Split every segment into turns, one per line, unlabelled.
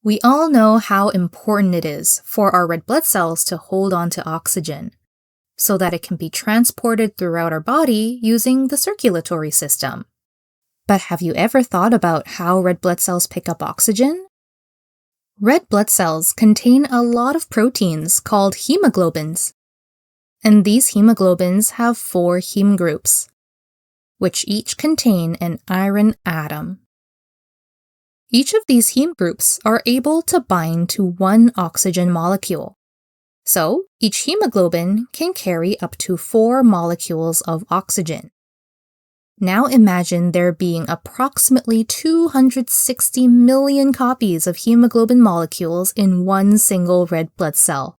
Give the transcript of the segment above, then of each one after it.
We all know how important it is for our red blood cells to hold on to oxygen so that it can be transported throughout our body using the circulatory system. But have you ever thought about how red blood cells pick up oxygen? Red blood cells contain a lot of proteins called hemoglobins, and these hemoglobins have 4 heme groups, which each contain an iron atom. Each of these heme groups are able to bind to one oxygen molecule. So, each hemoglobin can carry up to 4 molecules of oxygen. Now imagine there being approximately 260 million copies of hemoglobin molecules in one single red blood cell.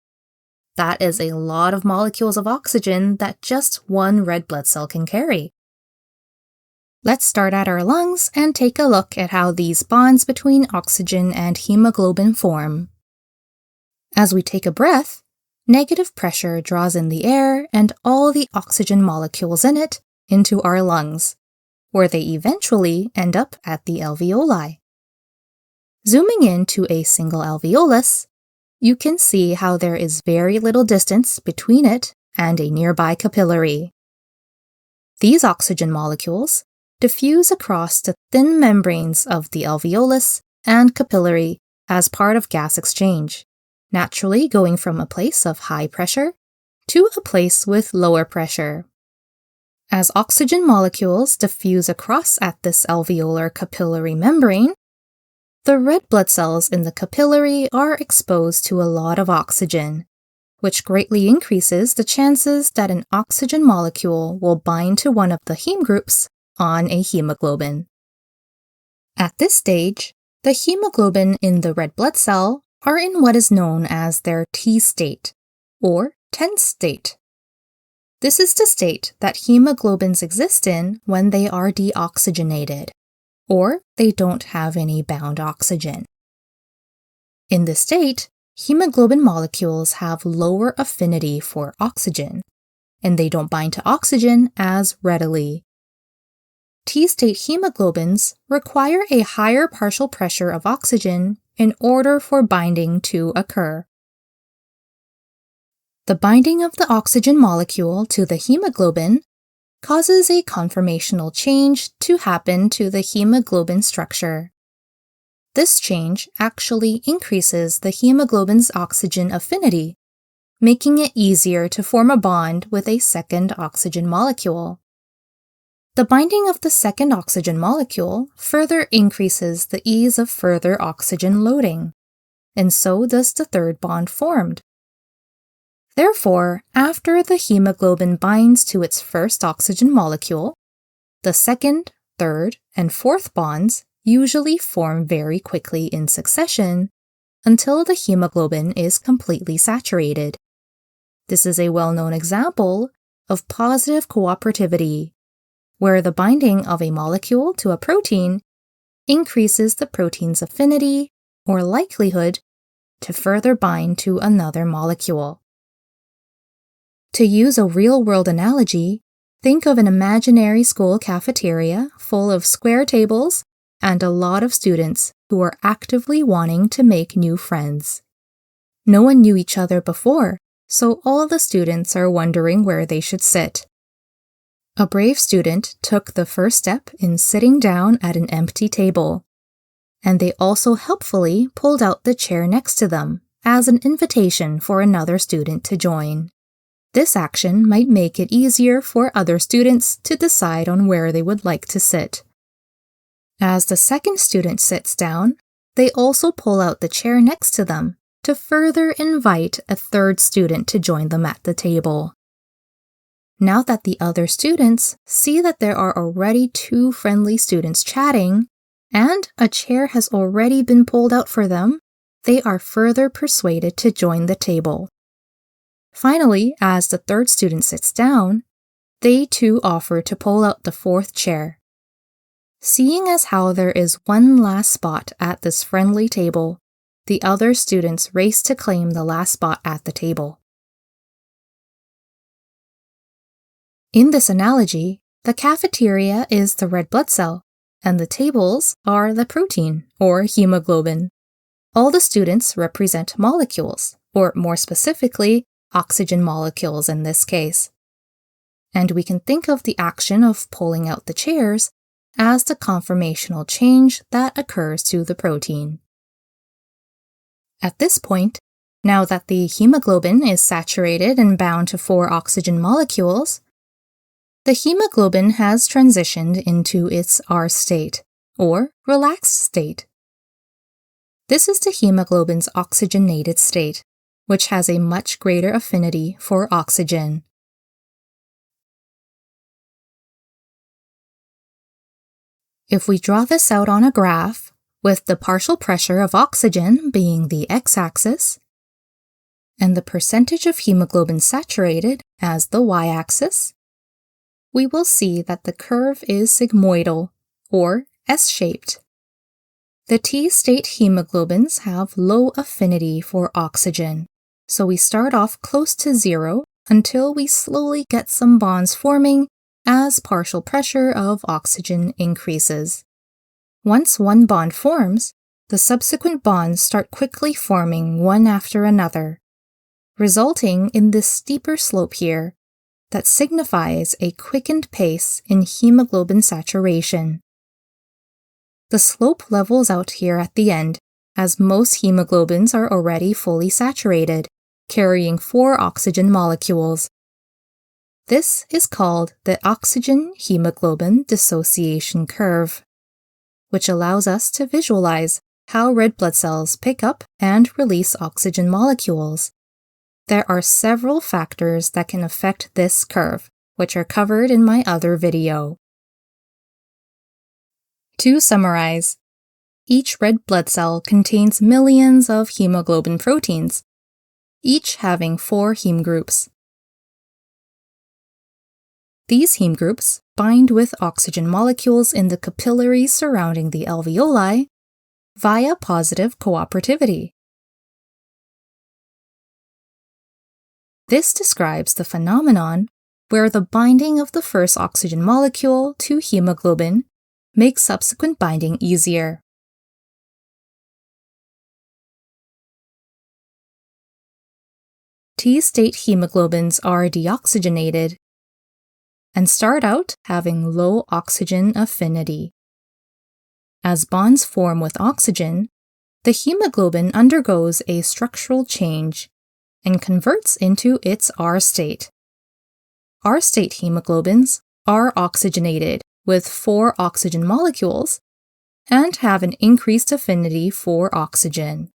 That is a lot of molecules of oxygen that just one red blood cell can carry. Let's start at our lungs and take a look at how these bonds between oxygen and hemoglobin form. As we take a breath, negative pressure draws in the air and all the oxygen molecules in it into our lungs, where they eventually end up at the alveoli. Zooming in to a single alveolus, you can see how there is very little distance between it and a nearby capillary. These oxygen molecules diffuse across the thin membranes of the alveolus and capillary as part of gas exchange, naturally going from a place of high pressure to a place with lower pressure. As oxygen molecules diffuse across at this alveolar capillary membrane, the red blood cells in the capillary are exposed to a lot of oxygen, which greatly increases the chances that an oxygen molecule will bind to one of the heme groups on a hemoglobin. At this stage, the hemoglobin in the red blood cell are in what is known as their T state, or tense state. This is the state that hemoglobins exist in when they are deoxygenated, or they don't have any bound oxygen. In this state, hemoglobin molecules have lower affinity for oxygen, and they don't bind to oxygen as readily. T-state hemoglobins require a higher partial pressure of oxygen in order for binding to occur. The binding of the oxygen molecule to the hemoglobin causes a conformational change to happen to the hemoglobin structure. This change actually increases the hemoglobin's oxygen affinity, making it easier to form a bond with a second oxygen molecule. The binding of the second oxygen molecule further increases the ease of further oxygen loading, and so does the third bond formed. Therefore, after the hemoglobin binds to its first oxygen molecule, the second, third, and fourth bonds usually form very quickly in succession until the hemoglobin is completely saturated. This is a well-known example of positive cooperativity, where the binding of a molecule to a protein increases the protein's affinity or likelihood to further bind to another molecule. To use a real-world analogy, think of an imaginary school cafeteria full of square tables and a lot of students who are actively wanting to make new friends. No one knew each other before, so all the students are wondering where they should sit. A brave student took the first step in sitting down at an empty table, and they also helpfully pulled out the chair next to them as an invitation for another student to join. This action might make it easier for other students to decide on where they would like to sit. As the second student sits down, they also pull out the chair next to them to further invite a third student to join them at the table. Now that the other students see that there are already 2 friendly students chatting, and a chair has already been pulled out for them, they are further persuaded to join the table. Finally, as the third student sits down, they too offer to pull out the fourth chair. Seeing as how there is one last spot at this friendly table, the other students race to claim the last spot at the table. In this analogy, the cafeteria is the red blood cell, and the tables are the protein, or hemoglobin. all the students represent molecules, or more specifically, oxygen molecules in this case. And we can think of the action of pulling out the chairs as the conformational change that occurs to the protein. At this point, now that the hemoglobin is saturated and bound to 4 oxygen molecules, the hemoglobin has transitioned into its R state, or relaxed state. This is the hemoglobin's oxygenated state, which has a much greater affinity for oxygen. If we draw this out on a graph, with the partial pressure of oxygen being the x-axis, and the percentage of hemoglobin saturated as the y-axis, we will see that the curve is sigmoidal, or S-shaped. The T-state hemoglobins have low affinity for oxygen, so we start off close to 0 until we slowly get some bonds forming as partial pressure of oxygen increases. Once one bond forms, the subsequent bonds start quickly forming one after another, resulting in this steeper slope here that signifies a quickened pace in hemoglobin saturation. The slope levels out here at the end, as most hemoglobins are already fully saturated, carrying 4 oxygen molecules. This is called the Oxygen-Hemoglobin Dissociation Curve, which allows us to visualize how red blood cells pick up and release oxygen molecules. There are several factors that can affect this curve, which are covered in my other video. To summarize, each red blood cell contains millions of hemoglobin proteins, each having 4 heme groups. These heme groups bind with oxygen molecules in the capillaries surrounding the alveoli via positive cooperativity. This describes the phenomenon where the binding of the first oxygen molecule to hemoglobin makes subsequent binding easier. T-state hemoglobins are deoxygenated and start out having low oxygen affinity. As bonds form with oxygen, the hemoglobin undergoes a structural change and converts into its R state. R state hemoglobins are oxygenated with 4 oxygen molecules and have an increased affinity for oxygen.